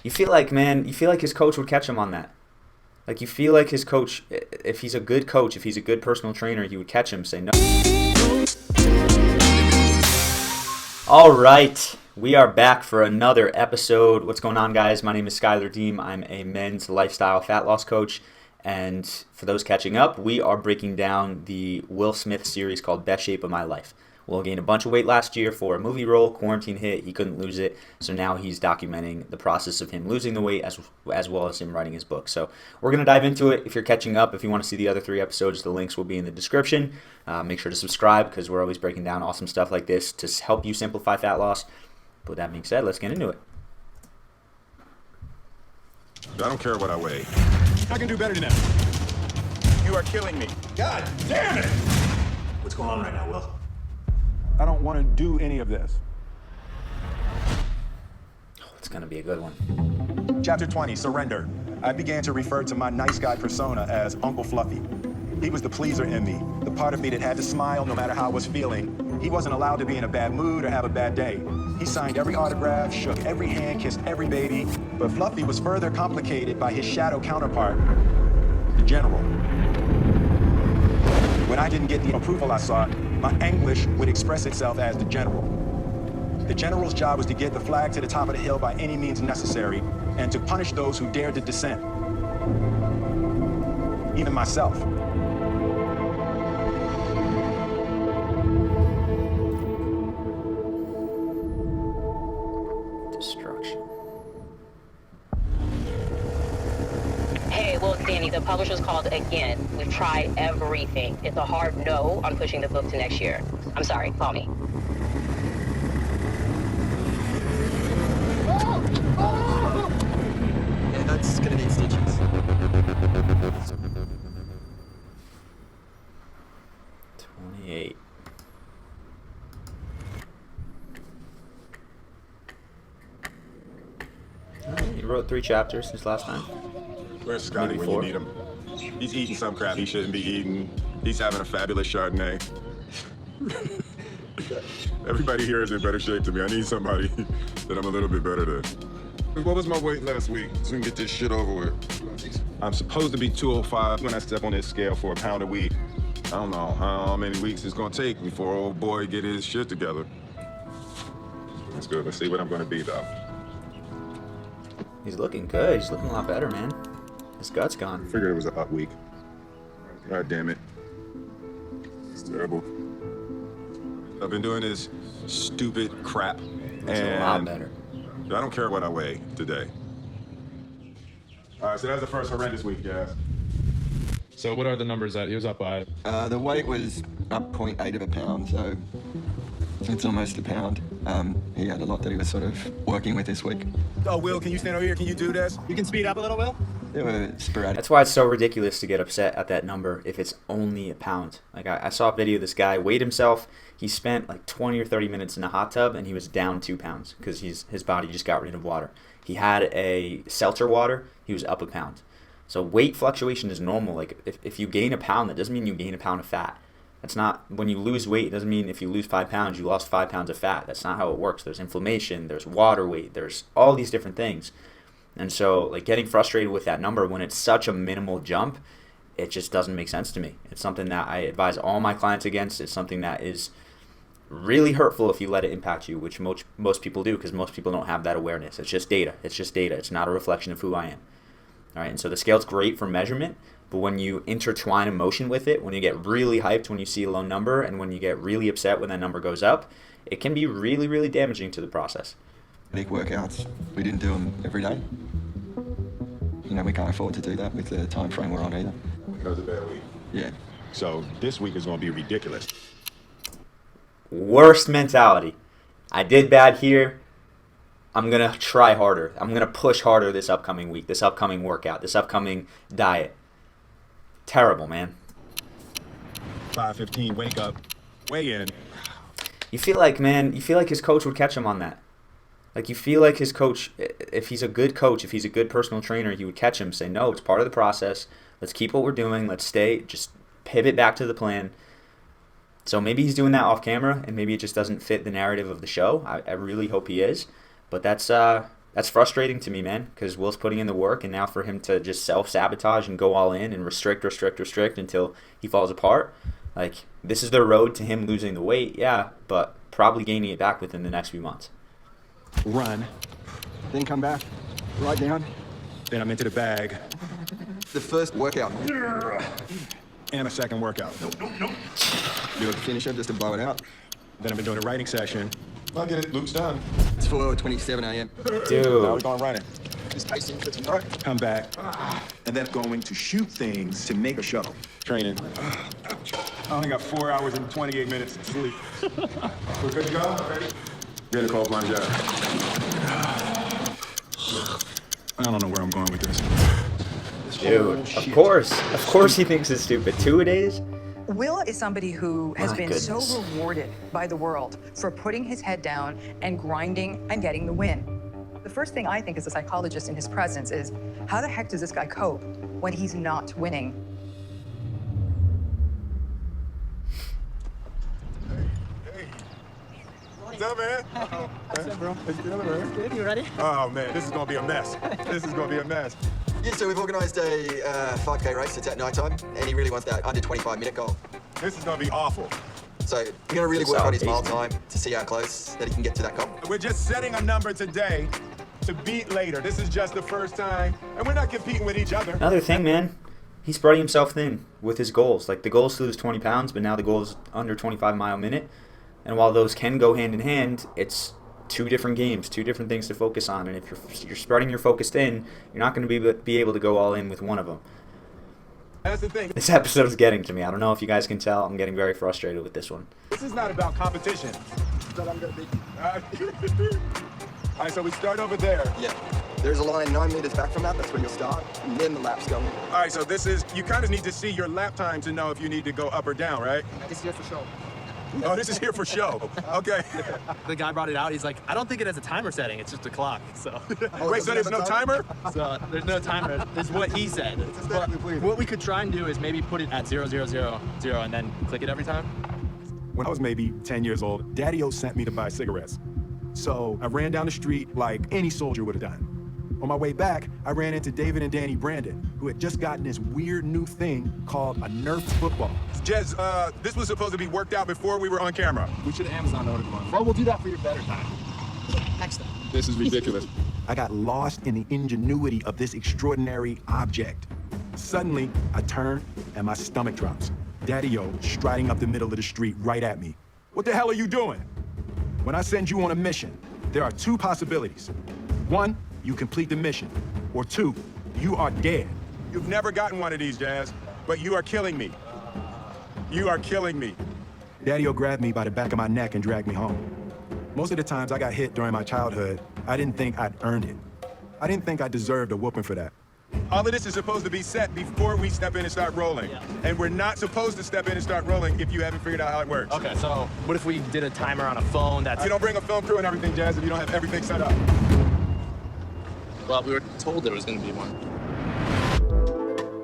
You feel like, man, you feel like his coach would catch him on that. Like, you feel like his coach, if he's a good coach, if he's a good personal trainer, he would catch him, say no. All right, we are back for another episode. What's going on, guys? My name is Schuyler Diehm. I'm a men's lifestyle fat loss coach. And for those catching up, we are breaking down the Will Smith series called Best Shape of My Life. Will gained a bunch of weight last year for a movie role. Quarantine hit. He couldn't lose it. So now he's documenting the process of him losing the weight as well as him writing his book. So we're going to dive into it. If you're catching up, if you want to see the other 3 episodes, the links will be in the description. Make sure to subscribe because we're always breaking down awesome stuff like this to help you simplify fat loss. But with that being said, let's get into it. I don't care what I weigh. I can do better than that. You are killing me. God damn it! What's going on right now, Will? I don't want to do any of this. Oh, it's going to be a good one. Chapter 20, Surrender. I began to refer to my nice guy persona as Uncle Fluffy. He was the pleaser in me, the part of me that had to smile no matter how I was feeling. He wasn't allowed to be in a bad mood or have a bad day. He signed every autograph, shook every hand, kissed every baby. But Fluffy was further complicated by his shadow counterpart, the General. When I didn't get the approval I sought, my anguish would express itself as the General. The General's job was to get the flag to the top of the hill by any means necessary and to punish those who dared to dissent. Even myself. Destruction. Hey, well, Danny, the publisher's called again. We've tried everything. It's a hard no on pushing the book to next year. I'm sorry, call me. Yeah, that's gonna need stitches. 28. You wrote 3 chapters since last time. Where's Scotty Maybe when 4. you need him? He's eating some crap he shouldn't be eating. He's having a fabulous Chardonnay. Everybody here is in better shape than me. I need somebody that I'm a little bit better than. What was my weight last week? So we can get this shit over with. I'm supposed to be 205 when I step on this scale for a pound a week. I don't know how many weeks it's gonna take before old boy get his shit together. That's good. Let's see what I'm gonna be though. He's looking good. He's looking a lot better, man. His gut's gone. Figured it was an up week. God damn it. It's terrible. I've been doing this stupid crap. It's a lot better. I don't care what I weigh today. All right, so that's the first horrendous week, guys. So what are the numbers that he was up by? The weight was up 0.8 of a pound, so it's almost a pound. He had a lot that he was sort of working with this week. Oh, Will, can you stand over here? Can you do this? You can speed up a little, Will? They were sporadic. That's why it's so ridiculous to get upset at that number if it's only a pound. Like, I saw a video of this guy weighed himself. He spent like 20 or 30 minutes in a hot tub, and he was down 2 pounds because his body just got rid of water. He had a seltzer water. He was up a pound. So weight fluctuation is normal. Like, if you gain a pound, that doesn't mean you gain a pound of fat. That's not, when you lose weight, it doesn't mean if you lose 5 pounds, you lost 5 pounds of fat. That's not how it works. There's inflammation, there's water weight, there's all these different things. And so, like, getting frustrated with that number when it's such a minimal jump, it just doesn't make sense to me. It's something that I advise all my clients against. It's something that is really hurtful if you let it impact you, which most people do because most people don't have that awareness. It's just data. It's just data. It's not a reflection of who I am. All right, and so the scale's great for measurement, but when you intertwine emotion with it, when you get really hyped when you see a low number, and when you get really upset when that number goes up, it can be really, really damaging to the process. Big workouts. We didn't do them every day. You know, we can't afford to do that with the time frame we're on either. That was a bad week. Yeah. So this week is gonna be ridiculous. Worst mentality. I did bad here. I'm going to try harder. I'm going to push harder this upcoming week, this upcoming workout, this upcoming diet. Terrible, man. 5:15, wake up, weigh in. You feel like, man, you feel like his coach would catch him on that. Like, you feel like his coach, if he's a good coach, if he's a good personal trainer, he would catch him, say, no, it's part of the process. Let's keep what we're doing. Let's stay, just pivot back to the plan. So maybe he's doing that off camera, and maybe it just doesn't fit the narrative of the show. I really hope he is. But that's That's frustrating to me, man, because Will's putting in the work, and now for him to just self-sabotage and go all in and restrict until he falls apart, like, this is the road to him losing the weight, yeah, but probably gaining it back within the next few months. Run. Then come back, right down. Then I'm into the bag. The first workout. And a second workout. Do a finisher just to blow it out. Then I've been doing a writing session. I get it. Luke's done. It's 4:27 a.m. Now Dude. we're going running. Just pacing for tonight. Come back. And then going to shoot things to make a show. Training. I only got 4 hours and 28 minutes of sleep. We're good to go? Ready? Ready to call blind job. I don't know where I'm going with this. Dude, of course he thinks it's stupid. 2-a-days? Will is somebody who has My been so goodness. rewarded by the world for putting his head down and grinding and getting the win. The first thing I think as a psychologist in his presence is, how the heck does this guy cope when he's not winning? What's up, man? What's up, bro? What's good, man? Good, you ready? Oh, man, this is going to be a mess. This is going to be a mess. Yeah, so we've organised a 5K race. It's at night time, and he really wants that under 25-minute goal. This is going to be awful. So we're going to really work on his mile time to see how close that he can get to that goal. We're just setting a number today to beat later. This is just the first time, and we're not competing with each other. Another thing, man, he's spreading himself thin with his goals. Like, the goal is to lose 20 pounds, but now the goal is under 25 mile a minute. And while those can go hand in hand, it's two different games, two different things to focus on. And if you're spreading your focus thin, you're not going to be able to go all in with one of them. That's the thing. This episode is getting to me. I don't know if you guys can tell. I'm getting very frustrated with this one. This is not about competition. But I'm going to be... All right, so we start over there. Yeah. There's a line 9 meters back from that. That's where you'll start. And then the lap's going. All right, so this is... You kind of need to see your lap time to know if you need to go up or down, right? This is here for show. Oh, this is here for show. Okay. The guy brought it out. He's like, I don't think it has a timer setting. It's just a clock. So, Wait, so there's no timer? so there's no timer. Is what he said. But what we could try and do is maybe put it at 0000 and then click it every time. When I was maybe 10 years old, Daddy-O sent me to buy cigarettes. So I ran down the street like any soldier would have done. On my way back, I ran into David and Danny Brandon, who had just gotten this weird new thing called a Nerf football. Jez, this was supposed to be worked out before we were on camera. We should Amazon order one. Well, we'll do that for your better time. Next time. This is ridiculous. I got lost in the ingenuity of this extraordinary object. Suddenly, I turn and my stomach drops. Daddy-O striding up the middle of the street right at me. What the hell are you doing? When I send you on a mission, there are two possibilities. One, you complete the mission. Or two, you are dead. You've never gotten one of these, Jazz, but you are killing me. You are killing me. Daddy-O grabbed me by the back of my neck and dragged me home. Most of the times I got hit during my childhood, I didn't think I'd earned it. I didn't think I deserved a whooping for that. All of this is supposed to be set before we step in and start rolling. Yeah. And we're not supposed to step in and start rolling if you haven't figured out how it works. Okay, so what if we did a timer on a phone that's... You don't bring a film crew and everything, Jazz, if you don't have everything set up. Well, we were told there was going to be one.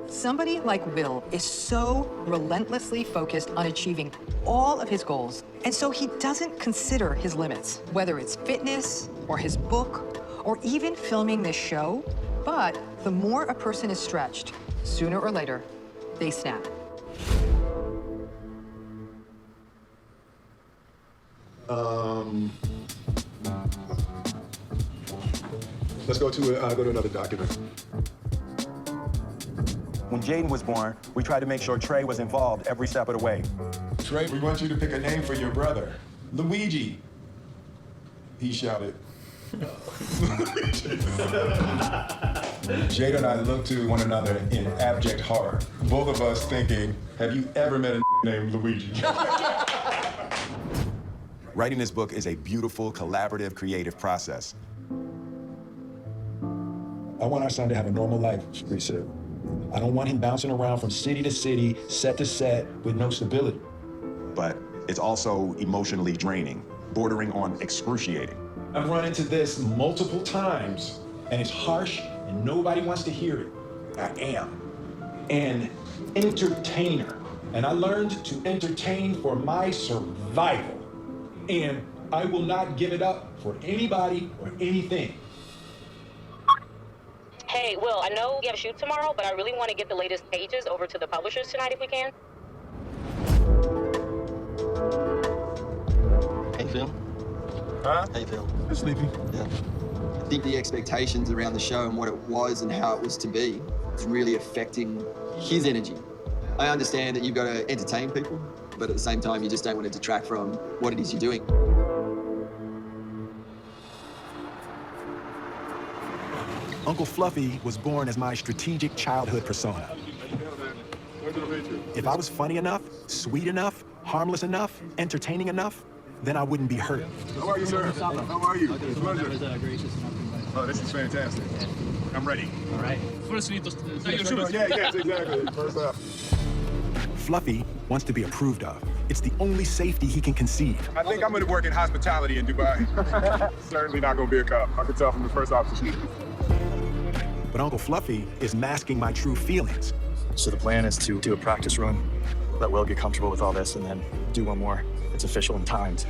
Somebody like Will is so relentlessly focused on achieving all of his goals, and so he doesn't consider his limits, whether it's fitness or his book or even filming this show. But the more a person is stretched, sooner or later, they snap. Let's go to another document. When Jaden was born, we tried to make sure Trey was involved every step of the way. Trey, we want you to pick a name for your brother. Luigi. He shouted. Jada and I looked to one another in abject horror. Both of us thinking, have you ever met a named Luigi? Writing this book is a beautiful, collaborative, creative process. I want our son to have a normal life, she said. I don't want him bouncing around from city to city, set to set, with no stability. But it's also emotionally draining, bordering on excruciating. I've run into this multiple times, and it's harsh, and nobody wants to hear it. I am an entertainer, and I learned to entertain for my survival. And I will not give it up for anybody or anything. Hey, Will, I know we have a shoot tomorrow, but I really want to get the latest pages over to the publishers tonight if we can. How you feel? Huh? How you feel? I'm sleepy. Yeah. I think the expectations around the show and what it was and how it was to be is really affecting his energy. I understand that you've got to entertain people, but at the same time, you just don't want to detract from what it is you're doing. Uncle Fluffy was born as my strategic childhood persona. If I was funny enough, sweet enough, harmless enough, entertaining enough, then I wouldn't be hurt. How are you, sir? How are you? It's a pleasure. Oh, this is fantastic. I'm ready. All right. First, we need to. Yeah, yes, exactly. First up. Fluffy wants to be approved of. It's the only safety he can conceive. I think I'm going to work in hospitality in Dubai. Certainly not going to be a cop. I can tell from the first officer. But Uncle Fluffy is masking my true feelings. So the plan is to do a practice run, let Will get comfortable with all this, and then do one more. It's official and timed.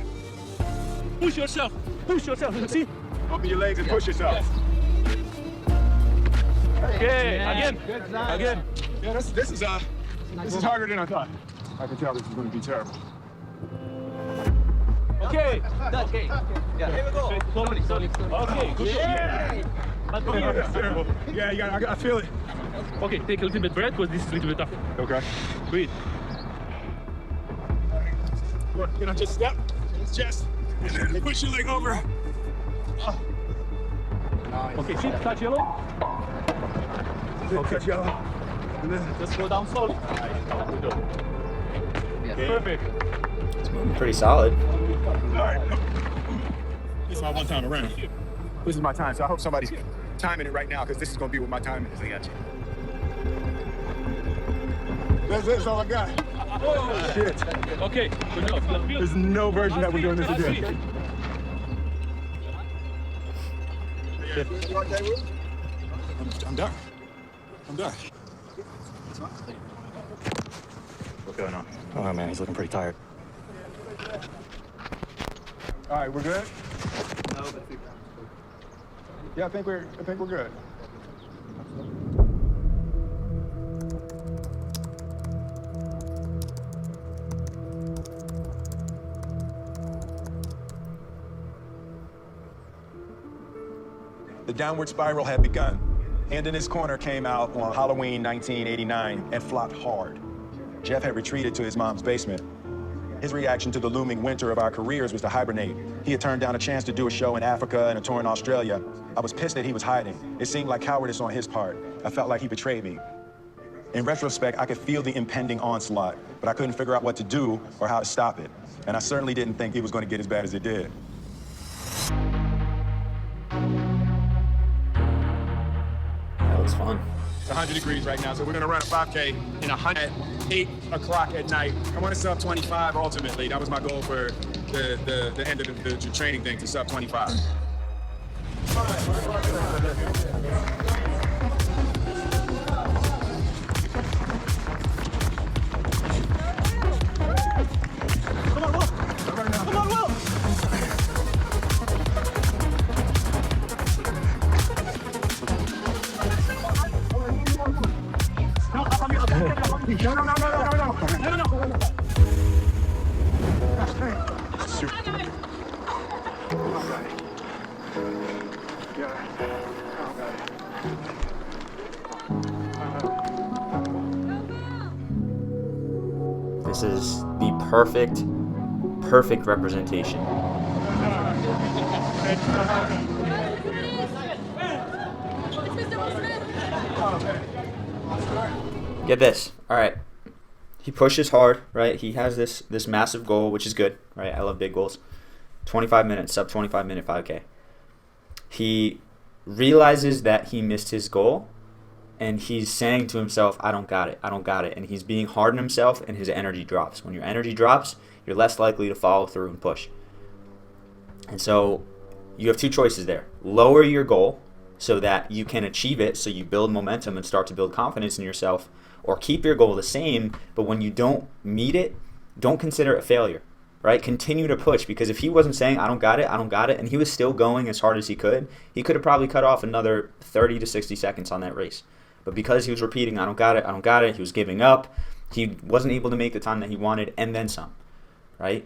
Push yourself. Push yourself. See? Open your legs and push yourself. Okay. Again. Again. Yeah, this is harder than I thought. I can tell this is going to be terrible. Okay. Okay. Yeah. Here we go. Slowly. Okay. Good. Yeah. That's terrible. Yeah, I feel it. Okay, take a little bit breath because this is a little bit tough. Okay. Breathe. Can I just step? Chest. And then push your leg over. Okay, feet touch yellow. Okay. Touch yellow. And then Just go down slowly. Yeah. Perfect. It's moving pretty solid. all right. This is my one time around. This is my time, so I hope somebody's timing it right now because this is going to be what my time is. I got you. That's all I got. Oh, Shit. Okay, good job. There's no version that we're doing this again. I'm done. I'm done. What's going on? Oh man, he's looking pretty tired. All right, we're good? Yeah, I think we're good. The downward spiral had begun. Hand in His Corner came out on Halloween 1989 and flopped hard. Jeff had retreated to his mom's basement. His reaction to the looming winter of our careers was to hibernate. He had turned down a chance to do a show in Africa and a tour in Australia. I was pissed that he was hiding. It seemed like cowardice on his part. I felt like he betrayed me. In retrospect, I could feel the impending onslaught, but I couldn't figure out what to do or how to stop it. And I certainly didn't think it was going to get as bad as it did. That was fun. It's 100 degrees right now, so we're gonna run a 5K in 100 at 8 o'clock at night. I want to sub 25 ultimately. That was my goal for the end of the training thing, to sub 25. This is the perfect representation. Get this. All right. He pushes hard, right? He has this massive goal, which is good, right? I love big goals. 25 minutes, sub 25 minute 5K. He realizes that he missed his goal, and he's saying to himself, I don't got it. And he's being hard on himself, and his energy drops. When your energy drops, you're less likely to follow through and push. And so you have two choices there. Lower your goal so that you can achieve it, so you build momentum and start to build confidence in yourself, or keep your goal the same, but when you don't meet it, don't consider it a failure. right? Continue to push, because if he wasn't saying, I don't got it, and he was still going as hard as he could have probably cut off another 30 to 60 seconds on that race. But because he was repeating, I don't got it, he was giving up. He wasn't able to make the time that he wanted, and then some, right?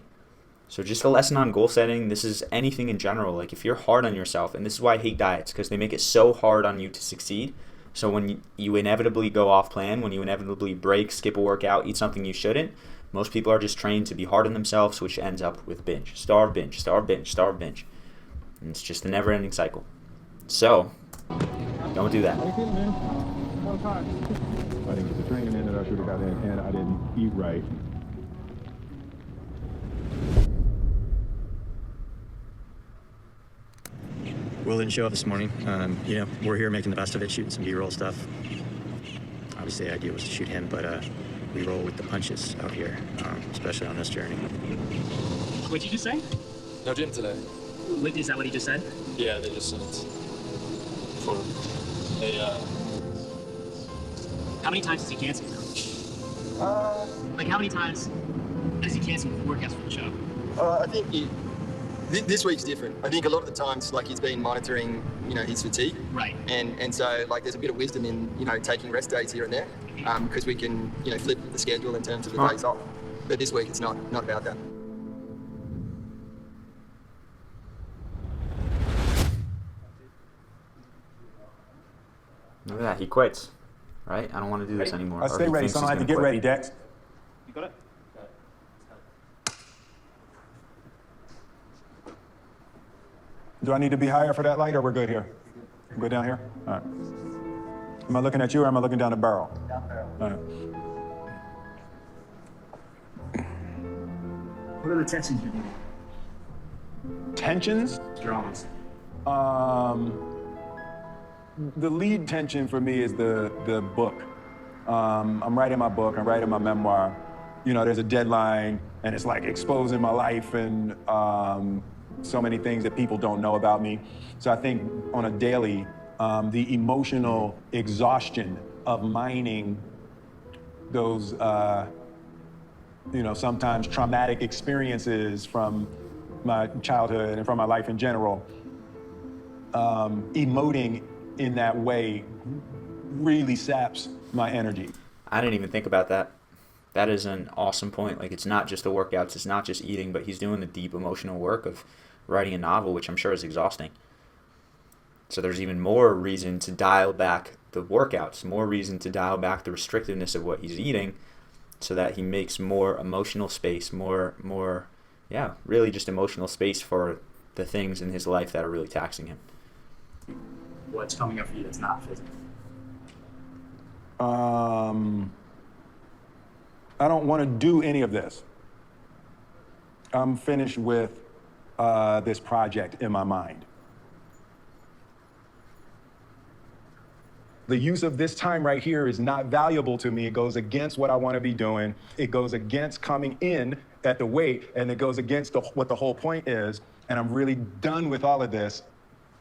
So just a lesson on goal setting. This is anything in general. Like, if you're hard on yourself, and this is why I hate diets, because they make it so hard on you to succeed. So when you inevitably go off plan, when you inevitably break, skip a workout, eat something you shouldn't, most people are just trained to be hard on themselves, which ends up with binge. Starve, binge, starve, binge, starve, binge. And it's just a never-ending cycle. So, don't do that. I didn't get the training in that I should have got in, and I didn't eat right. Will didn't show up this morning. We're here making the best of it, shooting some B-roll stuff. Obviously, the idea was to shoot him, but we roll with the punches out here, especially on this journey. What'd you just say? No gym today. Is that what he just said? Yeah, they just sent for a. How many times has he canceled? Like, how many times has he canceled workouts for the show? I think this week's different. I think a lot of the times, like, he's been monitoring, his fatigue. Right. And so, like, there's a bit of wisdom in, taking rest days here and there, because we can, flip the schedule in terms of the days off. But this week, it's not about that. Look at that. He quits. Right? I don't want to do this anymore. I stay ready, son. I have to get ready, Dex. You got it? Do I need to be higher for that light, or we're good here? Good down here? All right. Am I looking at you, or am I looking down the barrel? Down the barrel. All right. What are the tensions you're doing? Tensions? Dramas. The lead tension for me is the book. I'm writing my book, I'm writing my memoir. There's a deadline, and it's like exposing my life and so many things that people don't know about me. So I think on a daily, the emotional exhaustion of mining those, sometimes traumatic experiences from my childhood and from my life in general, emoting in that way really saps my energy. I didn't even think about that. That is an awesome point. Like, it's not just the workouts, it's not just eating, but he's doing the deep emotional work of writing a novel, which I'm sure is exhausting. So there's even more reason to dial back the workouts, more reason to dial back the restrictiveness of what he's eating, so that he makes more emotional space, really just emotional space for the things in his life that are really taxing him. What's coming up for you that's not physical? I don't want to do any of this. I'm finished with this project in my mind. The use of this time right here is not valuable to me. It goes against what I want to be doing. It goes against coming in at the weight, and it goes against what the whole point is. And I'm really done with all of this,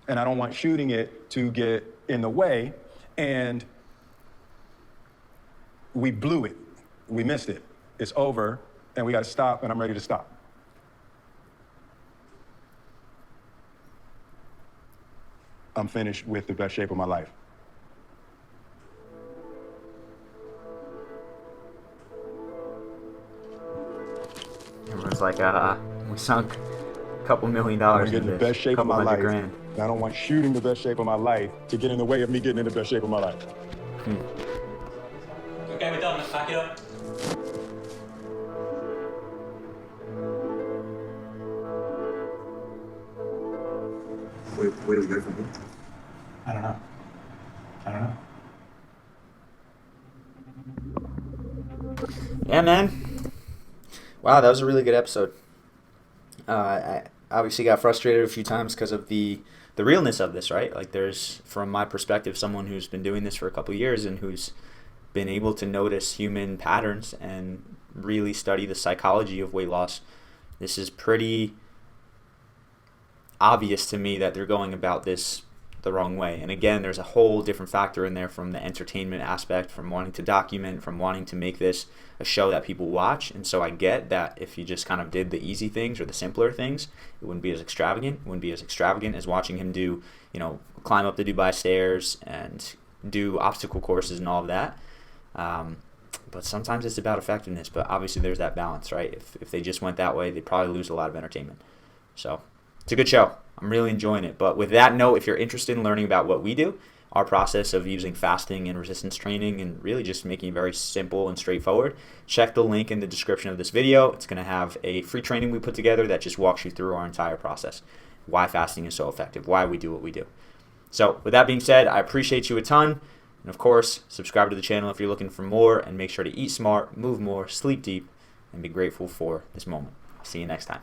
and I don't want shooting it to get in the way. And we blew it. We missed it. It's over, and we got to stop, and I'm ready to stop. I'm finished with the best shape of my life. Everyone's like, we sunk a couple $1 million I'm into getting the this, best shape of couple my life. $100,000. I don't want shooting the best shape of my life to get in the way of me getting in the best shape of my life. Okay, we're done. Let's pack it up. Where do we go from here? I don't know. Yeah, man. Wow, that was a really good episode. I obviously got frustrated a few times because of the realness of this, right? Like, there's, from my perspective, someone who's been doing this for a couple of years and who's been able to notice human patterns and really study the psychology of weight loss. This is pretty obvious to me that they're going about this the wrong way. And again, there's a whole different factor in there from the entertainment aspect, from wanting to document, from wanting to make this a show that people watch. And so I get that if you just kind of did the easy things or the simpler things, it wouldn't be as extravagant. It wouldn't be as extravagant as watching him do, climb up the Dubai stairs and do obstacle courses and all of that. But sometimes it's about effectiveness. But obviously there's that balance, right? If they just went that way, they'd probably lose a lot of entertainment. So it's a good show. I'm really enjoying it. But with that note, if you're interested in learning about what we do, our process of using fasting and resistance training and really just making it very simple and straightforward, check the link in the description of this video. It's going to have a free training we put together that just walks you through our entire process, why fasting is so effective, why we do what we do. So with that being said, I appreciate you a ton. And of course, subscribe to the channel if you're looking for more, and make sure to eat smart, move more, sleep deep, and be grateful for this moment. I'll see you next time.